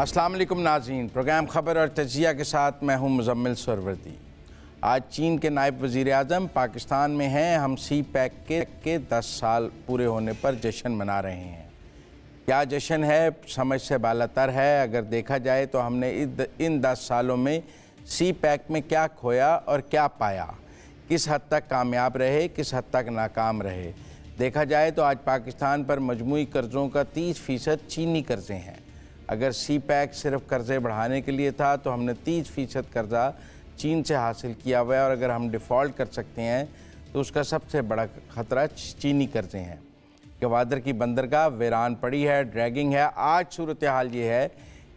अस्सलाम वालेकुम नाज़रीन, प्रोग्राम ख़बर और तजिया के साथ मैं हूं मुज़म्मिल सरवर्दी। आज चीन के नायब वज़ीर आज़म पाकिस्तान में हैं। हम सी पैक के 10 साल पूरे होने पर जश्न मना रहे हैं। क्या जश्न है, समझ से बालातर है। अगर देखा जाए तो हमने इन 10 सालों में सी पैक में क्या खोया और क्या पाया, किस हद तक कामयाब रहे, किस हद तक नाकाम रहे। देखा जाए तो आज पाकिस्तान पर मजमूई कर्ज़ों का 30% चीनी कर्ज़े हैं। अगर सी पैक सिर्फ कर्ज़े बढ़ाने के लिए था तो हमने 30% कर्ज़ा चीन से हासिल किया हुआ है, और अगर हम डिफ़ॉल्ट कर सकते हैं तो उसका सबसे बड़ा ख़तरा चीनी कर्ज़े हैं। गवादर की बंदरगाह वीरान पड़ी है, ड्रैगिंग है। आज सूरत हाल ये है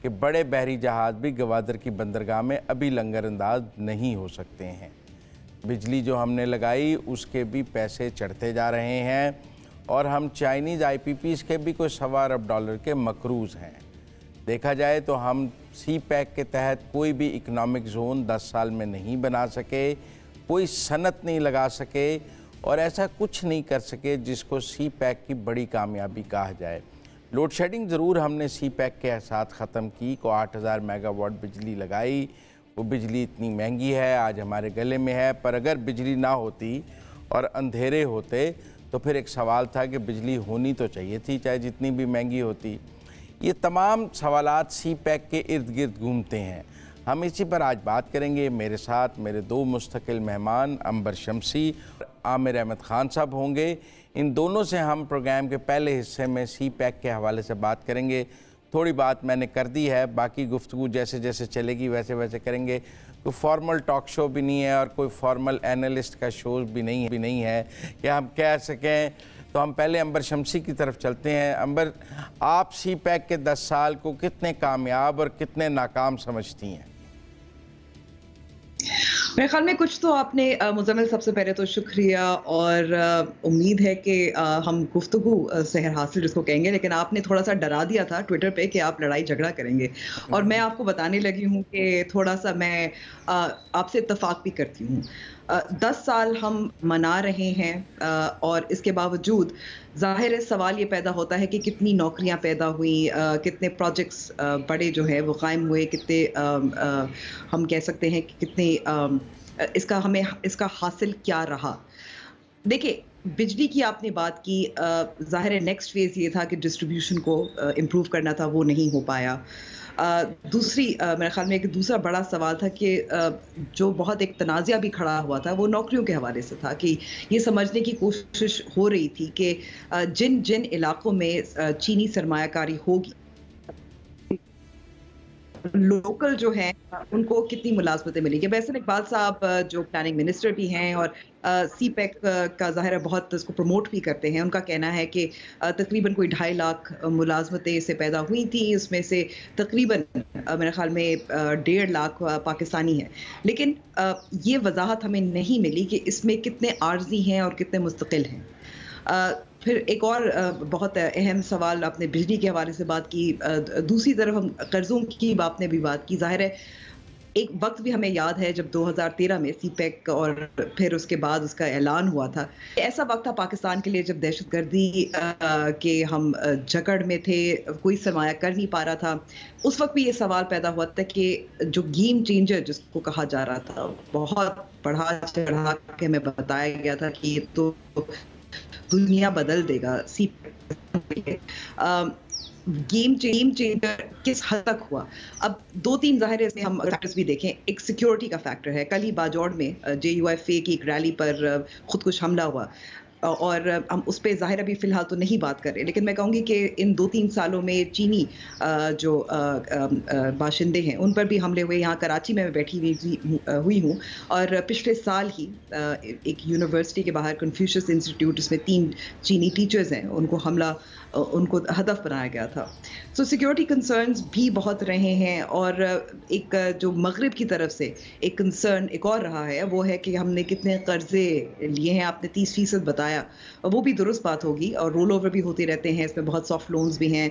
कि बड़े बहरी जहाज़ भी गवादर की बंदरगाह में अभी लंगर अंदाज नहीं हो सकते हैं। बिजली जो हमने लगाई उसके भी पैसे चढ़ते जा रहे हैं, और हम चाइनीज़ IPPs के भी कोई $1.25 अरब के मकरूज़ हैं। देखा जाए तो हम सी पैक के तहत कोई भी इकनॉमिक ज़ोन 10 साल में नहीं बना सके, कोई सनत नहीं लगा सके, और ऐसा कुछ नहीं कर सके जिसको सी पैक की बड़ी कामयाबी कहा जाए। लोड शेडिंग ज़रूर हमने सी पैक के साथ ख़त्म की, को 8000 मेगावाट बिजली लगाई। वो बिजली इतनी महंगी है, आज हमारे गले में है। पर अगर बिजली ना होती और अंधेरे होते तो फिर एक सवाल था कि बिजली होनी तो चाहिए थी, चाहे जितनी भी महंगी होती। ये तमाम सवालात सी पैक के इर्द गिर्द घूमते हैं। हम इसी पर आज बात करेंगे। मेरे साथ मेरे दो मुस्तकिल मेहमान अंबर शमसी और आमिर अहमद खान साहब होंगे। इन दोनों से हम प्रोग्राम के पहले हिस्से में सी पैक के हवाले से बात करेंगे। थोड़ी बात मैंने कर दी है, बाकी गुफ्तगू जैसे जैसे चलेगी वैसे वैसे करेंगे। कोई फॉर्मल टॉक शो भी नहीं है और कोई फॉर्मल एनालिस्ट का शो भी नहीं है कि हम कह सकें। तो हम पहले अंबर शमसी की तरफ चलते हैं। अंबर, आप सी पैक के 10 साल को कितने कामयाब और कितने नाकाम समझती हैं? मेरे ख्याल में कुछ तो आपने मुज़म्मिल, सबसे पहले तो शुक्रिया, और उम्मीद है कि हम गुफ्तगू सेहर हासिल जिसको कहेंगे, लेकिन आपने थोड़ा सा डरा दिया था ट्विटर पे कि आप लड़ाई झगड़ा करेंगे, और मैं आपको बताने लगी हूँ कि थोड़ा सा मैं आपसे इत्तफाक भी करती हूँ। 10 साल हम मना रहे हैं, और इसके बावजूद ज़ाहिर है सवाल ये पैदा होता है कि कितनी नौकरियां पैदा हुई, कितने प्रोजेक्ट्स बड़े जो है वो कायम हुए, कितने हम कह सकते हैं कि कितने इसका हासिल क्या रहा। देखिए, बिजली की आपने बात की, ज़ाहिर है नेक्स्ट फेज़ ये था कि डिस्ट्रीब्यूशन को इम्प्रूव करना था, वो नहीं हो पाया। दूसरी मेरे ख्याल में एक दूसरा बड़ा सवाल था कि जो बहुत एक तनाज़ा भी खड़ा हुआ था वो नौकरियों के हवाले से था कि ये समझने की कोशिश हो रही थी कि जिन जिन इलाकों में चीनी सरमायाकारी होगी, लोकल जो हैं उनको कितनी मुलाजमतें मिलेंगी। वैसे इकबाल साहब जो प्लानिंग मिनिस्टर भी हैं और सी पैक का ज़ाहिर है बहुत इसको प्रमोट भी करते हैं, उनका कहना है कि तकरीबन कोई 2.5 लाख मुलाजमतें इससे पैदा हुई थी। इसमें से तकरीबन मेरे ख्याल में 1.5 लाख पाकिस्तानी हैं। लेकिन ये वजाहत हमें नहीं मिली कि इसमें कितने आर्जी हैं और कितने मुस्तकिल हैं। फिर एक और बहुत अहम सवाल, आपने बिजली के हवाले से बात की। दूसरी तरफ हम कर्ज़ों की आपने भी बात की। ज़ाहिर है एक वक्त भी हमें याद है जब 2013 में सी पैक और फिर उसके बाद उसका ऐलान हुआ था। ऐसा वक्त था पाकिस्तान के लिए जब दहशतगर्दी के हम जकड़ में थे, कोई सरमाया कर नहीं पा रहा था। उस वक्त भी ये सवाल पैदा हुआ था कि जो गेम चेंजर जिसको कहा जा रहा था, बहुत बढ़ा चढ़ा के हमें बताया गया था कि ये तो दुनिया बदल देगा। सी गेम चेंजर किस हद तक हुआ? अब 2-3 ज़ाहिर है इसमें हम फैक्टर्स भी देखें। एक सिक्योरिटी का फैक्टर है। कल ही बाजौड़ में JUIFA की एक रैली पर खुदकुश हमला हुआ, और हम उस पर ज़ाहिर अभी फ़िलहाल तो नहीं बात कर रहे, लेकिन मैं कहूँगी कि इन 2-3 सालों में चीनी जो बाशिंदे हैं उन पर भी हमले हुए। यहाँ कराची में मैं बैठी हुई हूँ, और पिछले साल ही एक यूनिवर्सिटी के बाहर कन्फ्यूशियस इंस्टीट्यूट, जिसमें 3 चीनी टीचर्स हैं, उनको हदफ बनाया गया था। सो सिक्योरिटी कंसर्न्स भी बहुत रहे हैं, और एक जो मगरिब की तरफ से एक कंसर्न एक और रहा है, वो है कि हमने कितने कर्जे लिए हैं। आपने 30% बताया, वो भी दुरुस्त बात होगी, और रोल ओवर भी होते रहते हैं, इसमें बहुत सॉफ्ट लोन्स भी हैं,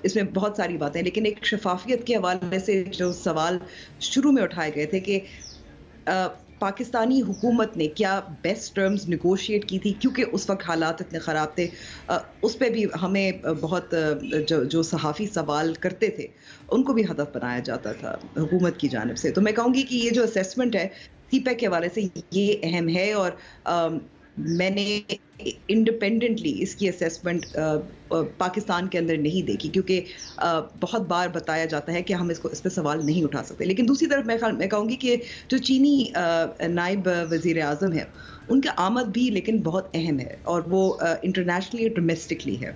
इसमें बहुत सारी बातें। लेकिन एक शफाफियत के हवाले से जो सवाल शुरू में उठाए गए थे कि पाकिस्तानी हुकूमत ने क्या बेस्ट टर्म्स नेगोशिएट की थी, क्योंकि उस वक्त हालात इतने ख़राब थे। उस पे भी हमें बहुत जो सहाफ़ी सवाल करते थे उनको भी हदफ बनाया जाता था हुकूमत की जानिब से। तो मैं कहूँगी कि ये जो असेसमेंट है सीपैक के हवाले से ये अहम है, और मैंने इंडिपेंडेंटली इसकी असेसमेंट पाकिस्तान के अंदर नहीं देखी, क्योंकि बहुत बार बताया जाता है कि हम इस पे सवाल नहीं उठा सकते। लेकिन दूसरी तरफ मैं कहूँगी कि जो चीनी नायब वज़ीर आज़म है उनकी आमद भी लेकिन बहुत अहम है, और वो इंटरनेशनली और डोमेस्टिकली है।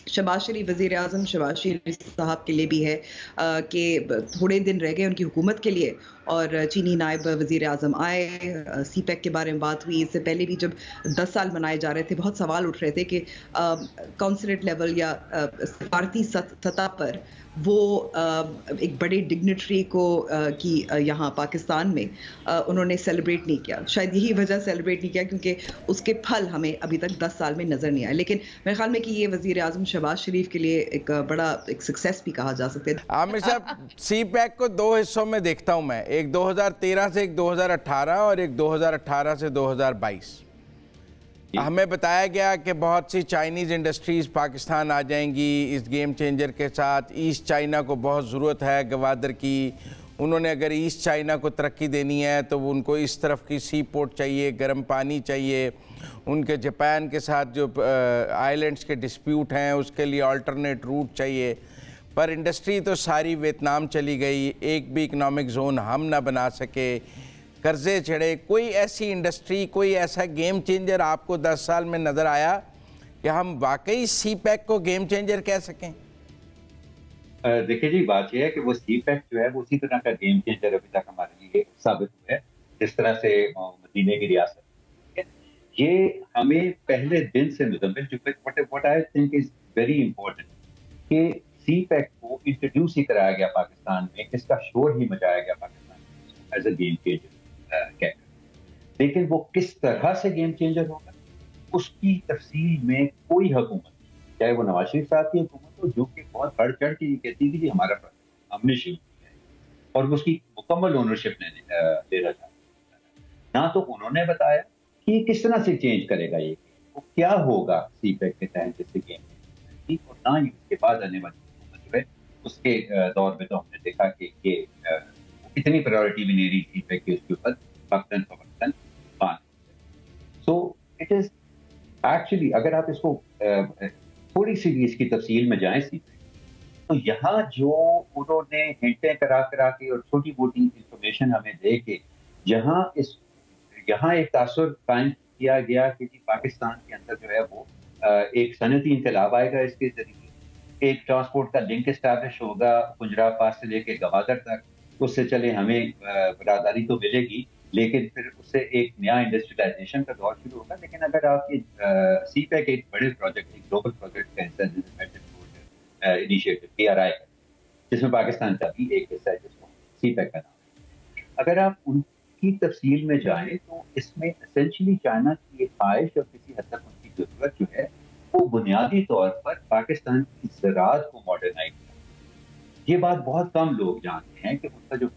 शहबाज शरीफ वज़ीर आज़म शहबाज शरीफ साहब के लिए भी है कि थोड़े दिन रह गए उनकी हुकूमत के लिए, और चीनी नायब वज़ीर आज़म आए, सीपैक के बारे में बात हुई। इससे पहले भी जब 10 साल मनाए जा रहे थे बहुत सवाल उठ रहे थे कि कौंसलेट लेवल या सफारती सतह पर वो एक बड़े डिग्निटरी को की यहाँ पाकिस्तान में उन्होंने सेलिब्रेट नहीं किया। शायद यही वजह सेलिब्रेट नहीं किया क्योंकि उसके फल हमें अभी तक 10 साल में नज़र नहीं आए। लेकिन मेरे ख्याल में कि ये वज़ीर आज़म शहबाज शरीफ के लिए एक बड़ा एक सक्सेस भी कहा जा सकता है। आमिर साहब, सी पैक को दो हिस्सों में देखता हूं मैं, एक 2013 से एक 2018 और एक 2018 से 2022। हमें बताया गया कि बहुत सी चाइनीज़ इंडस्ट्रीज़ पाकिस्तान आ जाएंगी इस गेम चेंजर के साथ। ईस्ट चाइना को बहुत ज़रूरत है गवादर की। उन्होंने अगर ईस्ट चाइना को तरक्की देनी है तो उनको इस तरफ की सी पोर्ट चाहिए, गर्म पानी चाहिए। उनके जापान के साथ जो आइलैंड्स के डिस्प्यूट हैं उसके लिए अल्टरनेट रूट चाहिए। पर इंडस्ट्री तो सारी वियतनाम चली गई, एक भी इकनॉमिक जोन हम ना बना सके, कर्जे चढ़े। कोई ऐसी इंडस्ट्री, कोई ऐसा गेम चेंजर आपको 10 साल में नज़र आया कि हम वाकई सी पैक को गेम चेंजर कह सकें? देखिए जी, बात यह है कि वो सी पैक जो है वो उसी तरह का गेम चेंजर अभी तक हमारे लिए साबित हुआ है जिस तरह से मदीने की रियासत। ये हमें पहले दिन से Muzammil, what I think is very important कि सी पैक को इंट्रोड्यूस ही कराया गया पाकिस्तान में, इसका शोर ही मचाया गया पाकिस्तान में एज अ गेम चेंजर। लेकिन वो किस तरह से गेम चेंजर होगा उसकी तफसील में कोई हुकूमत, चाहे वो नवाज शरीफ साहब की हुकूमत हो जो कि बहुत बढ़ चढ़ के कहती थी कि हमारा हमने शुरू किया है और उसकी मुकम्मल ओनरशिप लेना चाहती, ना तो उन्होंने बताया कि किस तरह से चेंज करेगा ये, वो क्या होगा सी पैक के तहत जैसे गेम, और ना ही उसके बाद आने वाली हुकूमत जो है उसके दौर में तो हमने देखा कि ये इतनी प्रायोरिटी भी नहीं रही सी पैक के उसके ऊपर वक्तन फवक्तन बात। सो इट इज एक्चुअली, अगर आप इसको थोड़ी सी भी इसकी तफसील में जाएं सी पैक, तो यहाँ जो उन्होंने हिंटें करा करा के और छोटी मोटी इंफॉर्मेशन हमें दे के यहाँ एक तासुर कायम किया गया कि पाकिस्तान के अंदर जो है वो एक सनती इनकलाब आएगा, इसके जरिए एक ट्रांसपोर्ट का लिंक इस्टेब्लिश होगा पुंजरा पास से लेके गवादर तक, उससे चले हमें बरादरी तो मिलेगी लेकिन फिर उससे एक नया इंडस्ट्रियलाइजेशन का दौर शुरू होगा। लेकिन अगर आप ये सी पैक एक बड़े प्रोजेक्ट, एक ग्लोबल प्रोजेक्ट का हिस्सा इनिशिएटिव PRI है जिसमें पाकिस्तान का भी एक हिस्सा है जिसको सी पैक का नाम है, अगर आप उनकी तफसील में जाएं तो इसमें एसेंशियली चाइना की एक ख्वाहिश और किसी हद तक उनकी जरूरत जो है वो बुनियादी तौर पर पाकिस्तान की ज़राअत को मॉडर्नाइज करना। ये बात बहुत कम लोग जानते हैं कि उनका जो,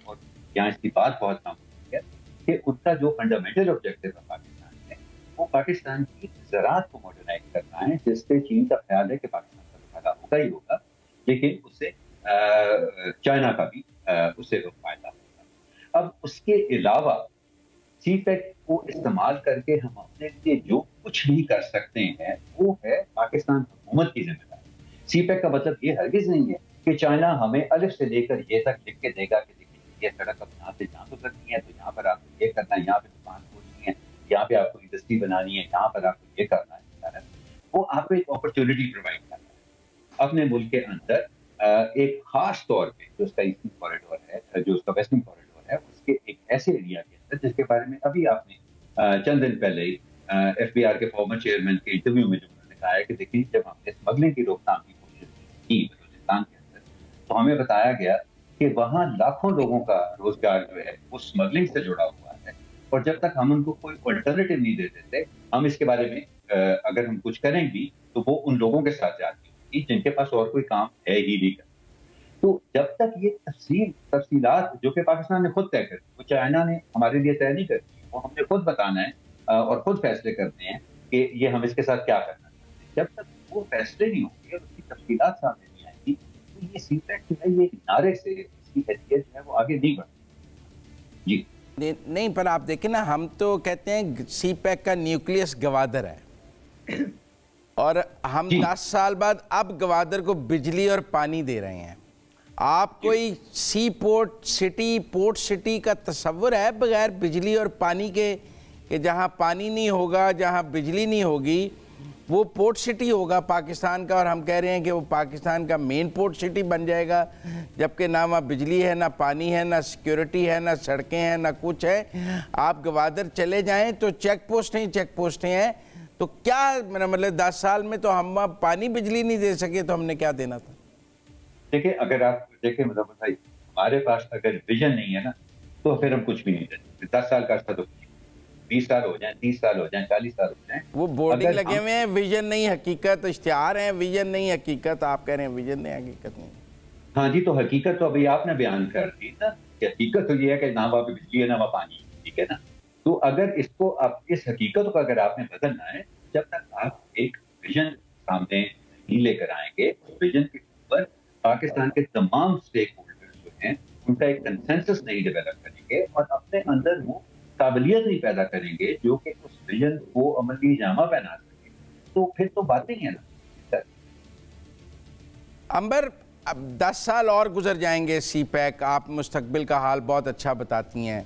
और यहाँ इसकी बात बहुत कम होती है कि उनका जो फंडामेंटल ऑब्जेक्टिव है पाकिस्तान में वो पाकिस्तान की ज़राअत को मॉडर्नाइज करना है, जिससे चीन का ख्याल है कि पाकिस्तान का फायदा होगा ही होगा, लेकिन उससे चाइना का भी उससे फायदा होगा। अब उसके अलावा सी पैक को इस्तेमाल करके हम अपने लिए जो कुछ भी कर सकते हैं वो है पाकिस्तान हुकूमत की जिम्मेदारी। सी पैक का मतलब ये हरगिज नहीं है कि चाइना हमें अलिफ से लेकर ये तक लिख के देगा कि देखिए ये सड़क अब यहाँ से जहाँ गुजरनी है तो यहाँ पर आपको ये करना है, यहाँ पे दुकान खोलनी है, यहाँ पे आपको इंडस्ट्री बनानी है, यहाँ पर आपको ये करना है। वो आपको एक अपॉर्चुनिटी प्रोवाइड करना है अपने मुल्क के अंदर एक खास तौर पे जो उसका ईस्टर्न कॉरिडोर है, जो उसका वेस्टर्न कॉरिडोर है, उसके एक ऐसे एरिया के अंदर जिसके बारे में अभी आपने चंद दिन पहले ही FBR के फॉर्मर चेयरमैन के इंटरव्यू में जो उन्होंने कहा है कि देखिए जब हमने स्मगलिंग की रोकथाम की कोशिश की बलूचिस्तान के अंदर तो हमें बताया गया कि वहाँ लाखों लोगों का रोजगार जो है वो स्मगलिंग से जुड़ा हुआ है, और जब तक हम उनको कोई अल्टरनेटिव नहीं दे देते, हम इसके बारे में अगर हम कुछ करेंगे तो वो उन लोगों के साथ जाती होगी जिनके पास और कोई काम है ही नहीं। तो जब तक ये तफसीलात जो कि पाकिस्तान ने खुद तय कर, वो चाइना ने हमारे लिए तय नहीं करती, वो हमने खुद बताना है और खुद फैसले करते हैं कि ये हम इसके साथ क्या करना चाहते हैं। जब तक वो फैसले नहीं होंगे और उसकी तफसीलात सामने नहीं आएंगी, तो ये सीपैक जो है ये नारे से इसकी हैसियत जो है वो आगे नहीं बढ़ती। जी नहीं, पर आप देखें ना, हम तो कहते हैं सीपैक का न्यूक्लियस गवादर है और हम 10 साल बाद अब गवादर को बिजली और पानी दे रहे हैं। आप कोई सी पोर्ट सिटी का तस्वुर है बगैर बिजली और पानी के, कि जहाँ पानी नहीं होगा, जहाँ बिजली नहीं होगी, वो पोर्ट सिटी होगा पाकिस्तान का, और हम कह रहे हैं कि वो पाकिस्तान का मेन पोर्ट सिटी बन जाएगा, जबकि ना वहाँ बिजली है, ना पानी है, ना सिक्योरिटी है, ना सड़कें हैं, ना कुछ है। आप गवादर चले जाएं तो चेक पोस्टें हैं। तो क्या मेरा मतलब 10 साल में तो हम पानी बिजली नहीं दे सके तो हमने क्या देना था? देखिए, अगर आप देखें मुजफ्फर भाई, हमारे पास अगर विजन नहीं है ना, तो फिर हम कुछ भी नहीं दे सकते। 10 साल का अर्सा तो 20 साल हो जाए, 30 साल हो जाए, 40 साल हो जाए, वो बोर्डिंग लगे हुए हैं। विजन नहीं हकीकत, इश्तिहार है, विजन नहीं हकीकत। आप कह रहे हैं विजन नहीं हकीकत नहीं। हाँ जी, तो हकीकत तो अभी आपने बयान कर दी ना कि हकीकत तो ये है कि ना वहाँ पे बिजली है ना वहाँ पानी है, ठीक है ना। तो अगर इसको आप इस हकीकत को अगर आपने बदलना है, जब तक आप एक विजन सामने नहीं लेकर आएंगे, उस विजन के ऊपर पाकिस्तान के तमाम स्टेक होल्डर्स जो हैं उनका एक कंसेंसस नहीं डेवलप करेंगे और अपने अंदर वो काबिलियत नहीं पैदा करेंगे जो कि उस विजन को अमली जामा पहना सके, तो फिर तो बातें ही है ना। अंबर, अब 10 साल और गुजर जाएंगे सीपैक। आप मुस्तकबिल का हाल बहुत अच्छा बताती हैं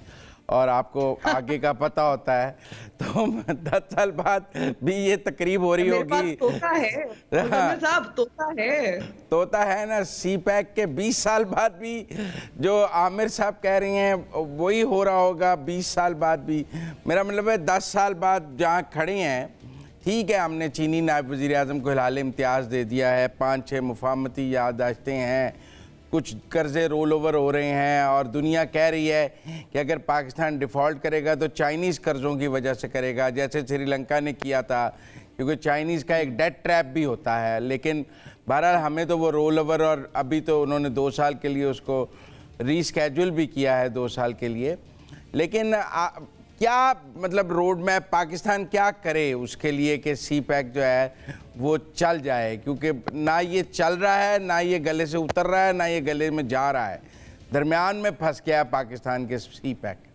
और आपको आगे का पता होता है, तो 10 साल बाद भी ये तकरीब हो रही होगी। तोता है साहब, तोता है ना। सीपैक के 20 साल बाद भी जो आमिर साहब कह रही हैं वही हो रहा होगा 20 साल बाद भी। मेरा मतलब है 10 साल बाद जहाँ खड़े हैं, ठीक है, हमने चीनी नायब वज़ीर आज़म को हिलाल इम्तियाज़ दे दिया है, 5-6 मुफाहमती याददाश्तें हैं, कुछ कर्ज़े रोल ओवर हो रहे हैं और दुनिया कह रही है कि अगर पाकिस्तान डिफ़ॉल्ट करेगा तो चाइनीज़ कर्ज़ों की वजह से करेगा, जैसे श्रीलंका ने किया था, क्योंकि चाइनीज़ का एक डेट ट्रैप भी होता है। लेकिन बहरहाल हमें तो वो रोल ओवर, और अभी तो उन्होंने 2 साल के लिए उसको रीस्केड्यूल भी किया है 2 साल के लिए। लेकिन क्या मतलब रोड मैप पाकिस्तान क्या करे उसके लिए कि सीपैक जो है वो चल जाए, क्योंकि ना ये चल रहा है, ना ये गले से उतर रहा है, ना ये गले में जा रहा है, दरमियान में फंस गया है पाकिस्तान के सीपैक।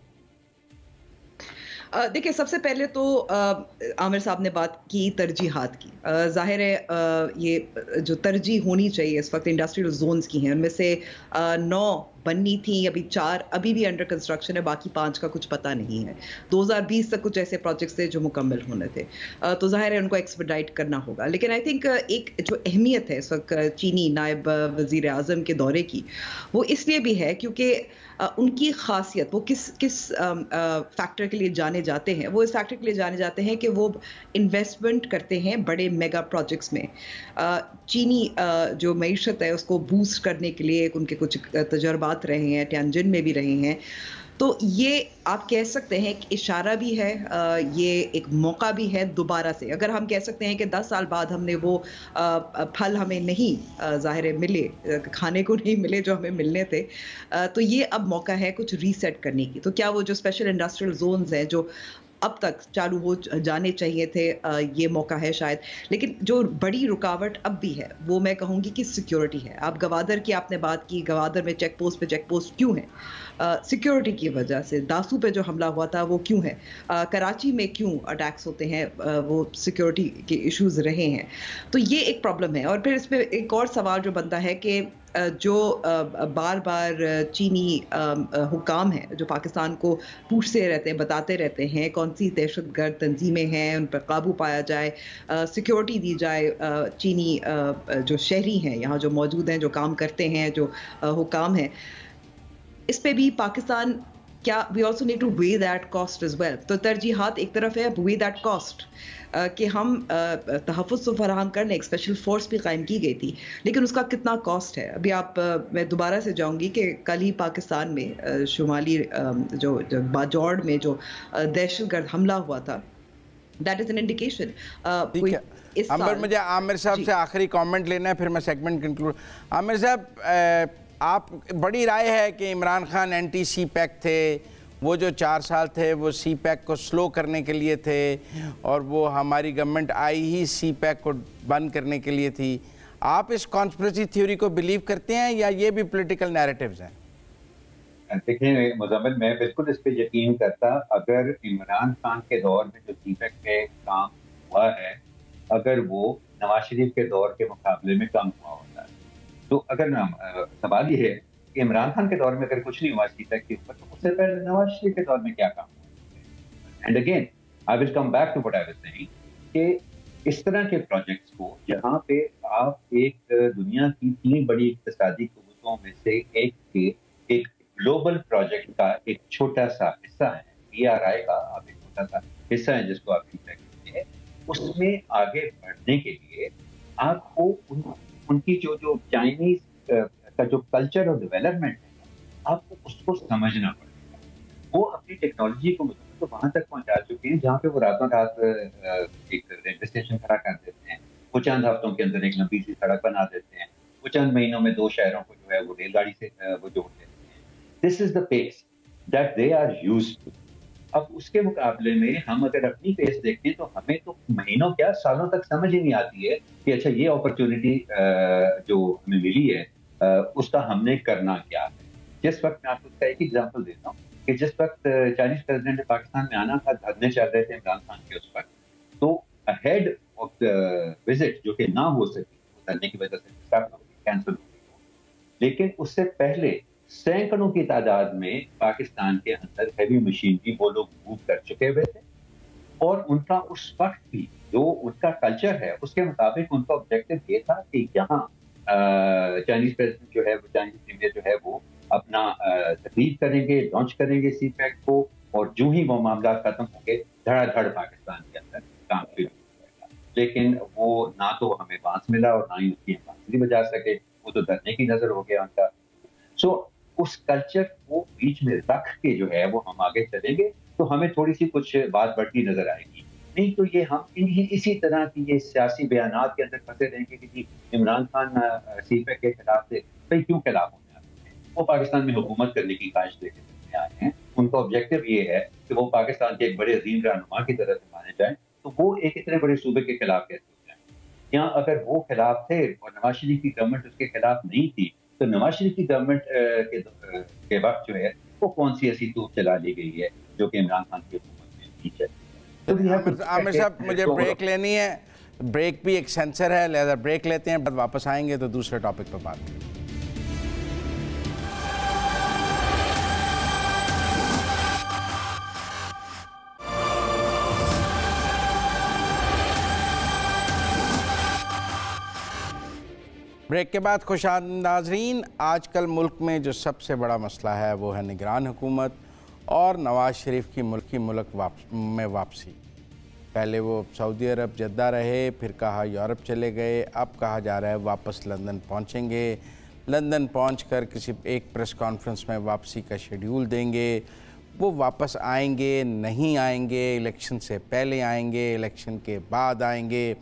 देखिए, सबसे पहले तो आमिर साहब ने बात की तरजीहात की। जाहिर है ये जो तरजीह होनी चाहिए इस वक्त इंडस्ट्रियल जोन्स की हैं, उनमें से 9 बननी थी, अभी 4 अभी भी अंडर कंस्ट्रक्शन है, बाकी 5 का कुछ पता नहीं है। 2020 तक कुछ ऐसे प्रोजेक्ट्स थे जो मुकम्मल होने थे, तो जाहिर है उनको एक्सपेडाइट करना होगा। लेकिन आई थिंक एक जो अहमियत है इस वक्त चीनी नायब वज़ीर आज़म के दौरे की, वो इसलिए भी है क्योंकि उनकी खासियत, वो किस फैक्टर के लिए जाने जाते हैं, वो इस फैक्टर के लिए जाने जाते हैं कि वो इन्वेस्टमेंट करते हैं बड़े मेगा प्रोजेक्ट्स में। चीनी जो मईशत है उसको बूस्ट करने के लिए उनके कुछ तजर्बात रहे हैं, टियानजिन में भी रहे हैं। तो ये आप कह सकते हैं कि इशारा भी है, ये एक मौका भी है दोबारा से। अगर हम कह सकते हैं कि 10 साल बाद हमने वो फल हमें नहीं ज़ाहिर है मिले, खाने को नहीं मिले जो हमें मिलने थे, तो ये अब मौका है कुछ रीसेट करने की। तो क्या वो जो स्पेशल इंडस्ट्रियल जोन्स हैं जो अब तक चालू हो जाने चाहिए थे, ये मौका है शायद। लेकिन जो बड़ी रुकावट अब भी है वो मैं कहूँगी कि सिक्योरिटी है। आप गवादर की आपने बात की, गवादर में चेक पोस्ट क्यों है? सिक्योरिटी की वजह से। दासू पे जो हमला हुआ था वो क्यों है? कराची में क्यों अटैक्स होते हैं? वो सिक्योरिटी के इश्यूज रहे हैं। तो ये एक प्रॉब्लम है। और फिर इसमें एक और सवाल जो बनता है कि जो बार बार चीनी हुकाम हैं जो पाकिस्तान को पूछते रहते हैं, बताते रहते हैं कौन सी दहशतगर्द तंजीमें हैं, उन पर काबू पाया जाए, सिक्योरिटी दी जाए। चीनी जो शहरी हैं यहाँ जो मौजूद हैं, जो काम करते हैं, जो हुकाम हैं, इस पे भी पाकिस्तान क्या we also need to weigh that cost as well. तो तरजीहात एक तरफ है, वे दैट कॉस्ट कि हम तहफ़्फ़ुज़ तो फराहम करने, एक स्पेशल फोर्स भी कायम की गई थी, लेकिन उसका कितना कॉस्ट है? अभी आप मैं दोबारा से जाऊंगी कि कल ही पाकिस्तान में शुमाली जो बाजौड़ में जो दहशतगर्द हमला हुआ था, दैट इज एन इंडिकेशन। अंबर, मुझे आमिर साहब से आखिरी कमेंट लेना है, फिर मैं सेगमेंट कंक्लूड। आमिर साहब, आप बड़ी राय है कि Imran Khan anti CPEC थे, वो जो 4 साल थे वो सी पैक को स्लो करने के लिए थे और वो हमारी गवर्नमेंट आई ही सी पैक को बंद करने के लिए थी। आप इस कॉन्स्पिरेसी थ्योरी को बिलीव करते हैं या ये भी पॉलिटिकल नैरेटिव्स हैं? देखिए मुज़म्मिल, मैं बिल्कुल इस पे यकीन करता। अगर इमरान खान के दौर में जो सी पैक पे काम हुआ है, अगर वो नवाज शरीफ के दौर के मुकाबले में कम हुआ होता है, तो अगर सवाल ये है कि इमरान खान के दौर में अगर कुछ नहीं हुआ सी पैक के ऊपर, तो उससे पहले नवाज शरीफ के दौर में क्या काम हुआ? And again I will come back to what I was saying कि इस तरह के प्रोजेक्ट्स को जहाँ पे आप एक दुनिया की 3 बड़ी इक़्तिसादी कुव्वतों में से एक ग्लोबल प्रोजेक्ट का एक छोटा सा हिस्सा है, PRI का आप एक छोटा सा हिस्सा है जिसको आप फीडबैक करते हैं, उसमें आगे बढ़ने के लिए आपको उनकी जो चाइनीज का जो कल्चर और डेवलपमेंट है, आपको उसको समझना पड़ेगा। वो अपनी टेक्नोलॉजी को तो वहां तक पहुंचा चुके हैं जहाँ पे वो रातों रात एक रेलवे स्टेशन खड़ा कर देते हैं, वो चंद हफ्तों के अंदर एक लंबी सी सड़क बना देते हैं, वो चंद महीनों में 2 शहरों को जो है वो रेलगाड़ी से वो जोड़ देते हैं। This is the pace that they are used to. अब उसके मुकाबले में हम अगर अपनी पेस देखें तो हमें तो महीनों क्या सालों तक समझ ही नहीं आती है कि अच्छा ये अपॉर्चुनिटी जो हमें मिली है उसका हमने करना क्या है। जिस वक्त मैं आपको उसका एक एग्जांपल देता हूँ कि जिस वक्त चाइनीज प्रेसिडेंट ने पाकिस्तान में आना था, धरने चल रहे थे इमरान खान के उस वक्त, तो अहेड ऑफ द विजिट जो कि ना हो सकी धरने की वजह से कैंसिल हो गई, लेकिन उससे पहले सैकड़ों की तादाद में पाकिस्तान के अंदर हैवी मशीनरी वो लोग मूव कर चुके हुए थे और उनका उस वक्त भी जो उनका कल्चर है उसके मुताबिक उनका ऑब्जेक्टिव ये था कि यहाँ चाइनीज प्रेसिडेंट जो है वो चाइनीज प्रीमियर जो है वो अपना तकरीर करेंगे, लॉन्च करेंगे सी पैक को, और जो ही वो मामला खत्म होंगे धड़ाधड़ पाकिस्तान के अंदर काम शुरू हो जाएगा। लेकिन वो ना तो हमें बांस मिला और ना ही उसकी बांसुरी बजा सके, वो तो धरने की नजर हो गया उनका। सो उस कल्चर को बीच में रख के जो है वो हम आगे चलेंगे तो हमें थोड़ी सी कुछ बात बढ़ती नजर आएगी। नहीं तो ये हम इसी तरह की ये सियासी बयानात के अंदर फंसे रहेंगे कि जी इमरान खान सी पैक के खिलाफ थे। भाई क्यों खिलाफ होने आते हैं? वो पाकिस्तान में हुकूमत करने की ख्वाहिश लेके आए हैं। उनका ऑब्जेक्टिव ये है कि वो पाकिस्तान के एक बड़े अजीम रहनुमा की तरफ से माने जाए, तो वो एक इतने बड़े सूबे के खिलाफ कैसे हो जाए? या अगर वो खिलाफ थे और नवाज शरीफ की गवर्नमेंट उसके खिलाफ नहीं थी, तो नवाज शरीफ की गवर्नमेंट के वक्त जो है वो कौन सी ऐसी तूफ चला ली गई है जो कि इमरान खान की हुकूमत में नहीं चली? तो आमिर साहब मुझे ब्रेक लेनी है, ब्रेक भी एक सेंसर है, लिहाजा ब्रेक लेते हैं, बाद वापस आएंगे तो दूसरे टॉपिक पर बात करेंगे। ब्रेक के बाद खुशामदीद नाज़रीन। आजकल मुल्क में जो सबसे बड़ा मसला है वो है निगरान हुकूमत और नवाज़ शरीफ की मुल्क में वापसी। पहले वो सऊदी अरब जद्दा रहे, फिर कहा यूरोप चले गए, अब कहा जा रहा है वापस लंदन पहुंचेंगे। लंदन पहुंचकर किसी एक प्रेस कॉन्फ्रेंस में वापसी का शेड्यूल देंगे। वो वापस आएंगे नहीं आएंगे, इलेक्शन से पहले आएंगे, इलेक्शन के बाद आएंगे,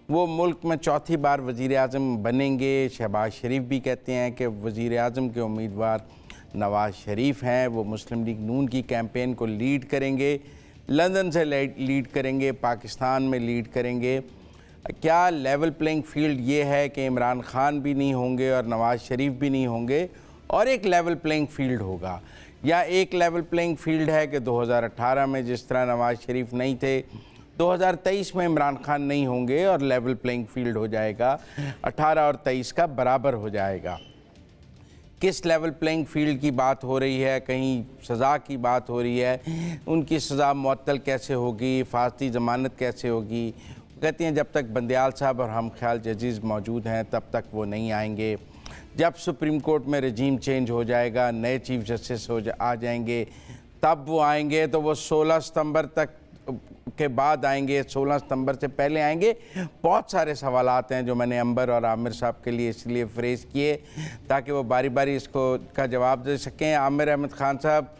वो मुल्क में चौथी बार वज़ीर आज़म बनेंगे। शहबाज शरीफ भी कहते हैं कि वज़ीर आज़म के उम्मीदवार नवाज़ शरीफ हैं, वो मुस्लिम लीग नून की कैंपेन को लीड करेंगे, लंदन से लीड करेंगे, पाकिस्तान में लीड करेंगे। क्या लेवल प्लेइंग फील्ड ये है कि इमरान खान भी नहीं होंगे और नवाज़ शरीफ भी नहीं होंगे और एक लेवल प्लेइंग फील्ड होगा, या एक लेवल प्लेइंग फील्ड है कि 2018 में जिस तरह नवाज़ शरीफ नहीं थे 2023 में इमरान खान नहीं होंगे और लेवल प्लेइंग फील्ड हो जाएगा, 18 और 23 का बराबर हो जाएगा? किस लेवल प्लेइंग फील्ड की बात हो रही है? कहीं सज़ा की बात हो रही है, उनकी सज़ा मुअत्तल कैसे होगी, फासली ज़मानत कैसे होगी? कहती हैं जब तक बंदयाल साहब और हम ख्याल जजीज़ मौजूद हैं तब तक वो नहीं आएंगे। जब सुप्रीम कोर्ट में रजीम चेंज हो जाएगा, नए चीफ जस्टिस आ जाएंगे, तब वो आएंगे। तो वो 16 सितंबर तक के बाद आएंगे, 16 सितंबर से पहले आएंगे? बहुत सारे सवालात हैं जो मैंने अंबर और आमिर साहब के लिए इसलिए फ्रेज़ किए ताकि वो बारी बारी इसको का जवाब दे सकें। आमिर अहमद खान साहब,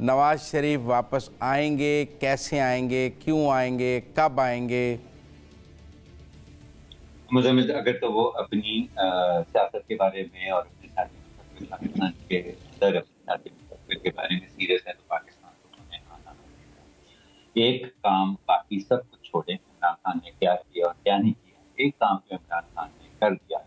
नवाज़ शरीफ वापस आएंगे, कैसे आएंगे, क्यों आएंगे, कब आएंगे? मुझे अगर तो वो अपनी सियासत के बारे में और अपने साथी पाकिस्तान के अंदर अपने मुस्तकबिल के बारे में सीरियस है तो पाकिस्तान को हमें आना होगा। एक काम बाकी सब कुछ छोड़े, इमरान खान ने क्या किया और क्या नहीं किया, एक काम जो इमरान खान ने कर दिया है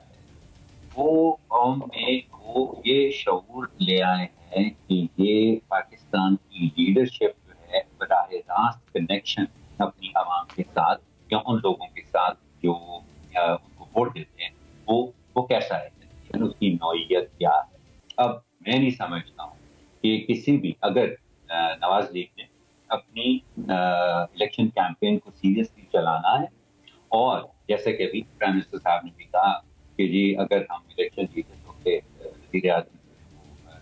वो कौम में वो ये शऊर ले आए हैं कि ये पाकिस्तान की लीडरशिप जो है बराह रास्त कनेक्शन अपनी आवाम के साथ या उन लोगों के साथ जो उनको वोट देते हैं वो कैसा है, उसकी नौइयत क्या है। अब मैं नहीं समझता हूँ कि किसी भी, अगर नवाज लीग ने अपनी इलेक्शन कैंपेन को सीरियसली चलाना है और जैसे कि अभी प्राइम मिनिस्टर साहब ने भी कहा कि जी अगर हम इलेक्शन जीते तो वज़ीर आज़म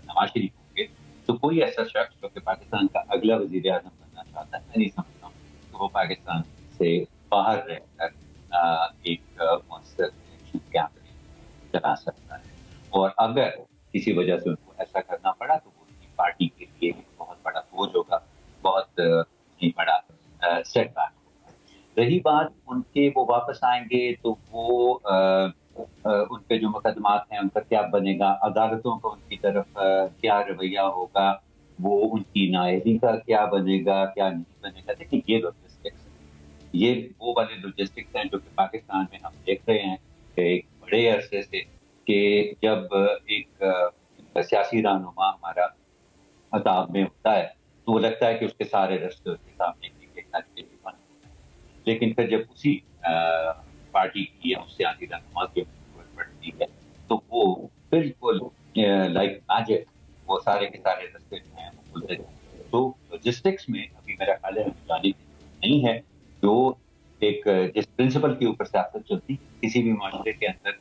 नवाज शरीफ होंगे, तो कोई ऐसा शख्स जो कि पाकिस्तान का अगला वज़ीर आज़म बनना चाहता है, मैं नहीं समझता हूँ तो वो पाकिस्तान से बाहर रहकर एक मौसर इलेक्शन कैंपेन चला सकता है। और अगर किसी वजह से उनको ऐसा करना पड़ा तो वो उनकी पार्टी के लिए बहुत बड़ा बोझ होगा, बहुत बड़ा सेटबैक होगा। रही बात उनके वो वापस आएंगे तो वो उनके जो मुकदमात हैं उनका क्या बनेगा, अदालतों का उनकी तरफ क्या रवैया होगा, वो उनकी नाअहली का क्या बनेगा क्या नहीं बनेगा। देखिए ये लॉजिस्टिक्स, ये वो वाले लॉजिस्टिक्स हैं जो कि पाकिस्तान में हम देख रहे हैं कि एक बड़े अरसे से कि जब एक सियासी रहनुमा हमारा अताब में होता है तो वो लगता है कि उसके सारे रास्ते उसके सामने एक नतीजे भी बन होते हैं, लेकिन फिर जब उसी पार्टी की या उससे आगे रहनुमा की जरूरत पड़ती है तो वो बिल्कुल लाइक मैजिक वो सारे के सारे रास्ते जो हैं वो खुलते हैं। तो लॉजिस्टिक्स में अभी मेरा ख्याल है हमें जाने की जरूरत नहीं है। जो एक जिस प्रिंसिपल के ऊपर सियासत चलती किसी भी माशरे के अंदर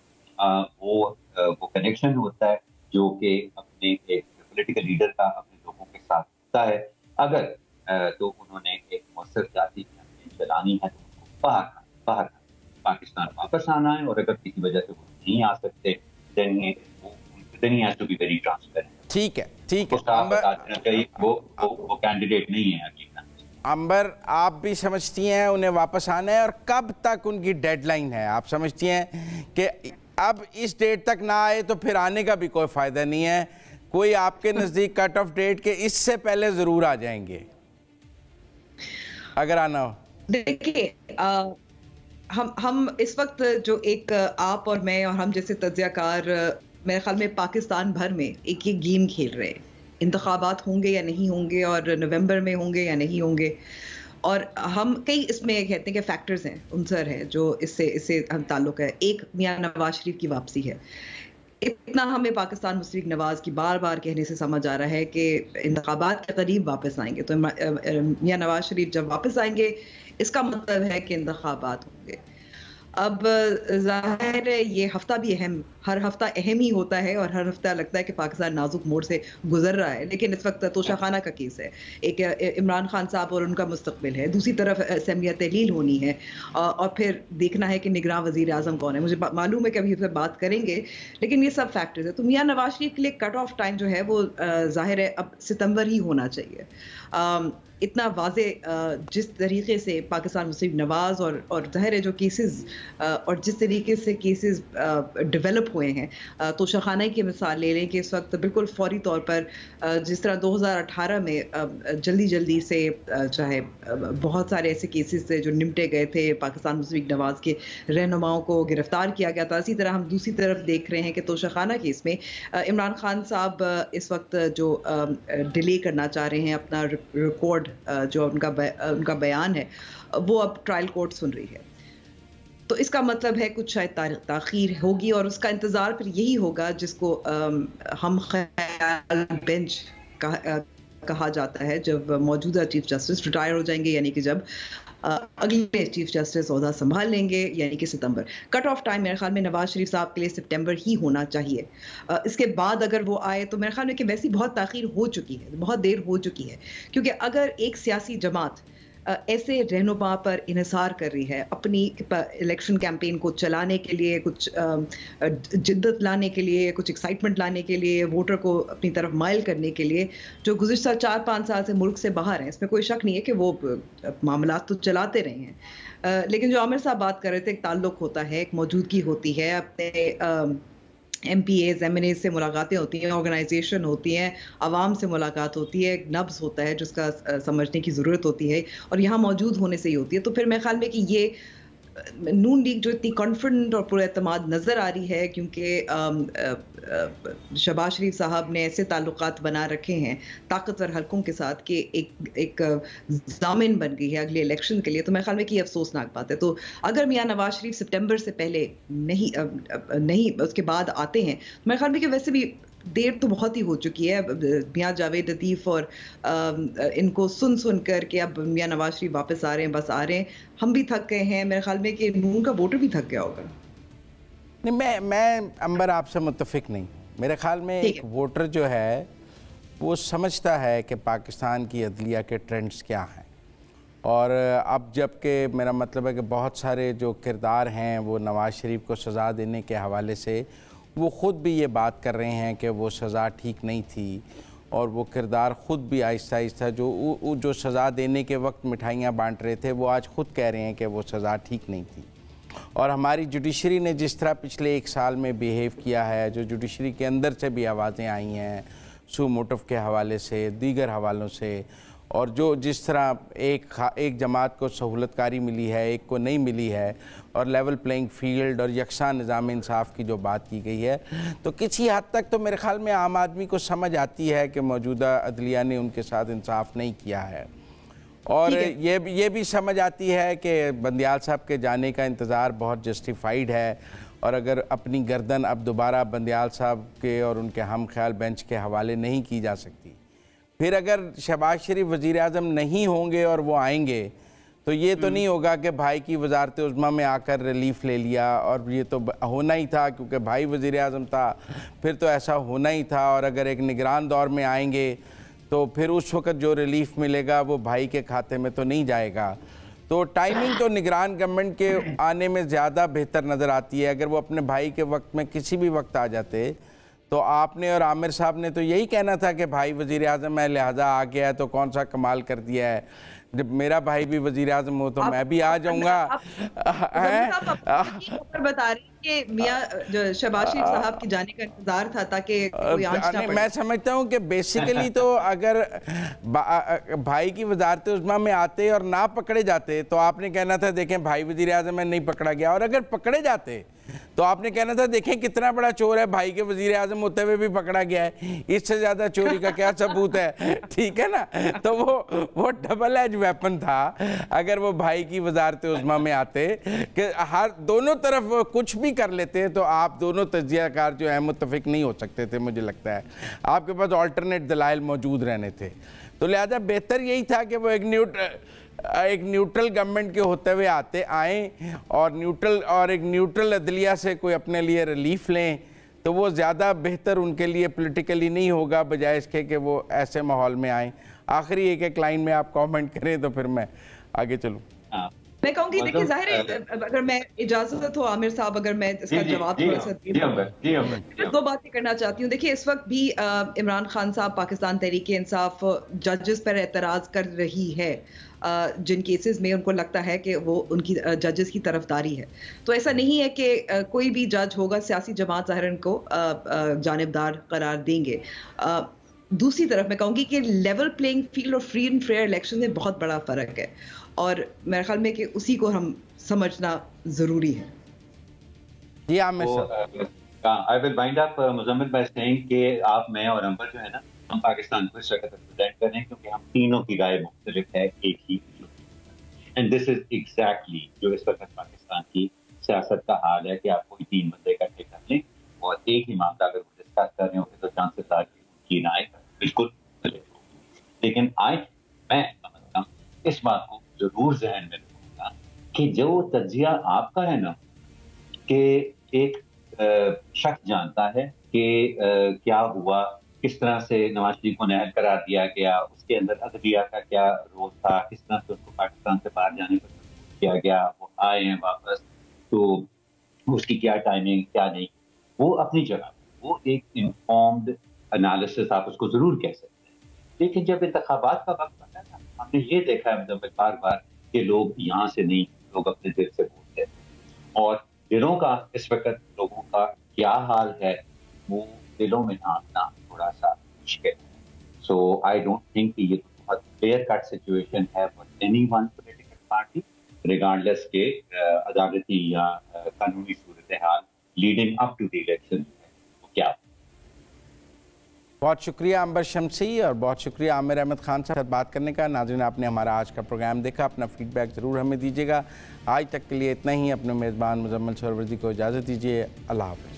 वो कनेक्शन होता है जो कि अपने एक पॉलिटिकल लीडर का अपने लोगों के साथ होता है। अगर तो उन्होंने एक मौसर सियासी कैंपेन चलानी है तो उनको बाहर पाकिस्तान वापस आना है, और अगर किसी वजह से वो नहीं आ सकते then he has to be very transparent। ठीक है वो कैंडिडेट नहीं है हकीकत। अंबर, आप भी समझती हैं उन्हें वापस आना है, और कब तक उनकी डेडलाइन है? आप समझती हैं कि अब इस डेट तक ना आए तो फिर आने का भी कोई फ़ायदा नहीं है? कोई आपके नज़दीक कट ऑफ डेट के इससे पहले ज़रूर आ जाएंगे अगर आना हो? देखिए हम इस वक्त जो एक आप और मैं और हम जैसे तज्जियाकार मेरे ख्याल में पाकिस्तान भर में एक ये गेम खेल रहे हैं, इंतखाबात होंगे या नहीं होंगे और नवंबर में होंगे या नहीं होंगे। और हम कई इसमें कहते हैं कि फैक्टर्स हैं, उनसर है जो इससे हम ताल्लुक़ है। एक मियां नवाज शरीफ की वापसी है। इतना हमें पाकिस्तान मुस्लिम नवाज की बार बार कहने से समझ आ रहा है कि इंतखाबात के करीब वापस आएंगे, तो मियां नवाज शरीफ जब वापस आएंगे इसका मतलब है कि इंतखाबात होंगे। अब जाहिर है ये हफ्ता भी हर हफ्ता अहम ही होता है और हर हफ्ता लगता है कि पाकिस्तान नाजुक मोड़ से गुजर रहा है, लेकिन इस वक्त तोशाखाना का केस है, एक इमरान खान साहब और उनका मुस्तकबिल है, दूसरी तरफ असेंबली तहलील होनी है और फिर देखना है कि निगरान वज़ीर आज़म कौन है। मुझे मालूम है कि अभी फिर बात करेंगे, लेकिन ये सब फैक्टर्स है। तो मियां नवाज शरीफ के लिए कट ऑफ टाइम जो है वो जाहिर है अब सितंबर ही होना चाहिए। इतना वाजे जिस तरीके से पाकिस्तान मुस्लिम नवाज और जाहिर है जो केसेस और जिस तरीके से केसेस डेवलप हुए हैं, तोशाखाना की मिसाल ले लें कि इस वक्त बिल्कुल फौरी तौर पर जिस तरह 2018 में जल्दी से चाहे बहुत सारे ऐसे केसेस थे जो निपटे गए थे, पाकिस्तान मुस्लिम नवाज के रहनुमाओं को गिरफ्तार किया गया था, इसी तरह हम दूसरी तरफ देख रहे हैं कि तोशाखाना केस में इमरान खान साहब इस वक्त जो डिले करना चाह रहे हैं अपना रिकॉर्ड, जो उनका बयान है वो अब ट्रायल कोर्ट सुन रही है। तो इसका मतलब है कुछ शायद ताख़ीर होगी और उसका इंतज़ार फिर यही होगा जिसको हम ख्याल बेंच कहा जाता है, जब मौजूदा चीफ जस्टिस रिटायर हो जाएंगे, यानी कि जब अगले चीफ जस्टिस ओहदा संभाल लेंगे, यानी कि सितंबर। कट ऑफ टाइम मेरे ख्याल में नवाज शरीफ साहब के लिए सितंबर ही होना चाहिए। इसके बाद अगर वो आए तो मेरे ख्याल में कि वैसी बहुत ताख़ीर हो चुकी है, बहुत देर हो चुकी है, क्योंकि अगर एक सियासी जमात ऐसे रहनुमा पर इन्हिसार कर रही है अपनी इलेक्शन कैंपेन को चलाने के लिए, कुछ जिद्दत लाने के लिए, कुछ एक्साइटमेंट लाने के लिए, वोटर को अपनी तरफ माइल करने के लिए, जो गुज़िश्ता 4-5 साल से मुल्क से बाहर हैं, इसमें कोई शक नहीं है कि वो मामला तो चलाते रहे हैं। लेकिन जो आमिर साहब बात कर रहे थे, एक ताल्लुक़ होता है, एक मौजूदगी होती है, अपने MPAs, MNAs से मुलाकातें होती हैं, ऑर्गेनाइजेशन होती हैं, आवाम से मुलाकात होती है, एक नब्ज़ होता है जिसका समझने की ज़रूरत होती है और यहाँ मौजूद होने से ही होती है। तो फिर मेरे ख़्याल में कि ये नून लीग जो इतनी कॉन्फिडेंट और पुरएतमाद नज़र आ रही है क्योंकि शहबाज शरीफ साहब ने ऐसे ताल्लुकात बना रखे हैं ताकतवर हलकों के साथ कि एक ज़ामिन बन गई है अगले इलेक्शन के लिए। तो मेरे ख्याल में कि ये अफसोसनाक बात है। तो अगर मियां नवाज शरीफ सितंबर से पहले नहीं उसके बाद आते हैं तो मेरे ख्याल में कि वैसे भी देर तो बहुत ही हो चुकी है मियां जावेद लतीफ़ और इनको सुन कर के अब मियां नवाज शरीफ वापस आ रहे हैं, बस आ रहे हैं। हम भी थक गए हैं, मेरे ख्याल में कि नून का वोटर भी थक गया होगा। नहीं, मैं अंबर आपसे मुत्तफिक नहीं। मेरे ख्याल में एक वोटर जो है वो समझता है कि पाकिस्तान की अदलिया के ट्रेंड्स क्या हैं, और अब जबकि मेरा मतलब है कि बहुत सारे जो किरदार हैं वो नवाज़ शरीफ को सज़ा देने के हवाले से वो ख़ुद भी ये बात कर रहे हैं कि वो सज़ा ठीक नहीं थी, और वो किरदार ख़ुद भी आहिस्ता आहिस्ता जो सज़ा देने के वक्त मिठाइयाँ बांट रहे थे वो आज ख़ुद कह रहे हैं कि वो सज़ा ठीक नहीं थी। और हमारी जुडिशरी ने जिस तरह पिछले 1 साल में बिहेव किया है, जो जुडिशरी के अंदर से भी आवाज़ें आई हैं सू मोटिव के हवाले से, दीगर हवालों से, और जो जिस तरह एक जमात को सहूलतकारी मिली है, एक को नहीं मिली है, और लेवल प्लेइंग फील्ड और यकसा निज़ाम इंसाफ की जो बात की गई है, तो किसी हद तक तो मेरे ख़्याल में आम आदमी को समझ आती है कि मौजूदा अदलिया ने उनके साथ इंसाफ नहीं किया है। और ये भी समझ आती है कि बंदियाल साहब के जाने का इंतज़ार बहुत जस्टिफाइड है, और अगर अपनी गर्दन अब दोबारा बंदियाल साहब के और उनके हम ख्याल बेंच के हवाले नहीं की जा सकती, फिर अगर शहबाज शरीफ वज़ीर आज़म नहीं होंगे और वो आएंगे तो ये तो नहीं होगा कि भाई की वजारत उज़्मा में आकर रिलीफ ले लिया, और ये तो होना ही था क्योंकि भाई वज़ीर आज़म था, फिर तो ऐसा होना ही था। और अगर एक निगरान दौर में आएंगे तो फिर उस वक़्त जो रिलीफ मिलेगा वो भाई के खाते में तो नहीं जाएगा। तो टाइमिंग तो निगरान गवर्नमेंट के आने में ज़्यादा बेहतर नज़र आती है। अगर वो अपने भाई के वक्त में किसी भी वक्त आ जाते तो आपने और आमिर साहब ने तो यही कहना था कि भाई वज़ीर आज़म है लिहाजा आ गया है तो कौन सा कमाल कर दिया है, जब मेरा भाई भी वज़ीर आज़म हो तो मैं भी आ जाऊंगा। बता रही कि मियां शहबाज शरीफ साहब के जाने का इंतजार था ताकि कोई आंच ना पड़े। मैं समझता हूं कि बेसिकली तो अगर भाई की वजारत उज़्मा में आते और ना पकड़े जाते तो आपने कहना था देखें भाई वज़ीर आज़म है नहीं पकड़ा गया, और अगर पकड़े जाते तो आपने कहना था देखें कितना बड़ा चोर है, भाई के वज़ीर आज़म होते हुए भी पकड़ा गया है, इससे ज़्यादा चोरी का क्या सबूत है। ठीक है ना, तो वो डबल एज वेपन था। अगर वो भाई की वजारत उज़्मा में आते कि हर दोनों तरफ कुछ भी कर लेते तो आप दोनों तज्जियाकार जो है मुत्तफिक नहीं हो सकते थे। मुझे लगता है आपके पास ऑल्टरनेट दलाइल मौजूद रहने थे, तो लिहाजा बेहतर यही था कि वो एक न्यूट्रल गवर्नमेंट के होते हुए आएँ और एक न्यूट्रल अदलिया से कोई अपने लिए रिलीफ लें, तो वो ज़्यादा बेहतर उनके लिए पॉलिटिकली नहीं होगा बजाय इसके कि वो ऐसे माहौल में आएँ। आखिरी एक लाइन में आप कमेंट करें तो फिर मैं आगे चलूँ। मैं कहूँगी देखिए जाहिर है अगर मैं इजाजत हो आमिर साहब, अगर मैं इसका जवाब थोड़ा सा दो बातें करना चाहती हूँ। देखिए इस वक्त भी इमरान खान साहब पाकिस्तान तहरीक इंसाफ जजेस पर एतराज़ कर रही है जिन केसेस में उनको लगता है कि वो उनकी जजेस की तरफदारी है। तो ऐसा नहीं है कि कोई भी जज होगा सियासी जमात ज़ाहिर इनको जानिबदार करार देंगे। दूसरी तरफ मैं कहूँगी कि लेवल प्लेइंग फील्ड और फ्री एंड फेयर इलेक्शन में बहुत बड़ा फ़र्क है, और मेरे ख्याल में कि उसी को हम समझना ज़रूरी है। जी आमिर साहब, I will wind up Muzammil by saying कि आप, मैं और अंबर जो है ना, हम पाकिस्तान को इस वक्त रिप्रेजेंट कर रहे हैं क्योंकि हम तीनों की राय मुख्तलिफ है एक ही, एंड दिस इज एग्जैक्टली जो इस वक्त पाकिस्तान की सियासत का हाल है कि आप कोई 3 बंदे इकट्ठे कर लें और एक ही मामला अगर वो डिस्कस कर रहे होंगे तो चांसेस आर की ना आए बिल्कुल। लेकिन आज मैं समझता हूँ इस बात को जरूर जहन में रखूंगा कि जो तज्जिया आपका है ना, कि एक शख्स जानता है कि क्या हुआ, किस तरह से नवाज शरीफ को नाअहल करार दिया गया, उसके अंदर अदलिया का क्या रोल था, किस तरह से उसको पाकिस्तान से बाहर जाने पर किया गया, वो आए हैं वापस, तो उसकी क्या टाइमिंग क्या नहीं, वो अपनी जगह वो एक इन्फॉर्म्ड एनालिसिस आप उसको जरूर कह सकते हैं। लेकिन जब इंतखाबात का वक्त आता है ना, हमने ये देखा है मतलब बार बार कि लोग यहाँ से नहीं, लोग अपने दिल से बोलते हैं, और दिलों का इस वक्त लोगों का क्या हाल है वो दिलों में आना थोड़ा सा मुश्किल है। सो आई डोंट थिंक कि ये तो बहुत क्लियर कट सिचुएशन है for any one political party, regardless के अदालती या कानूनी सूरत हाल leading up to the election क्या। बहुत शुक्रिया अंबर शमसी और बहुत शुक्रिया आमिर अहमद खान साहब बात करने का। नाज़रीन, आपने हमारा आज का प्रोग्राम देखा, अपना फीडबैक ज़रूर हमें दीजिएगा। आज तक के लिए इतना ही। अपने मेज़बान मुजम्मिल सरवरदी को इजाज़त दीजिए। अल्लाह हाफ़िज़।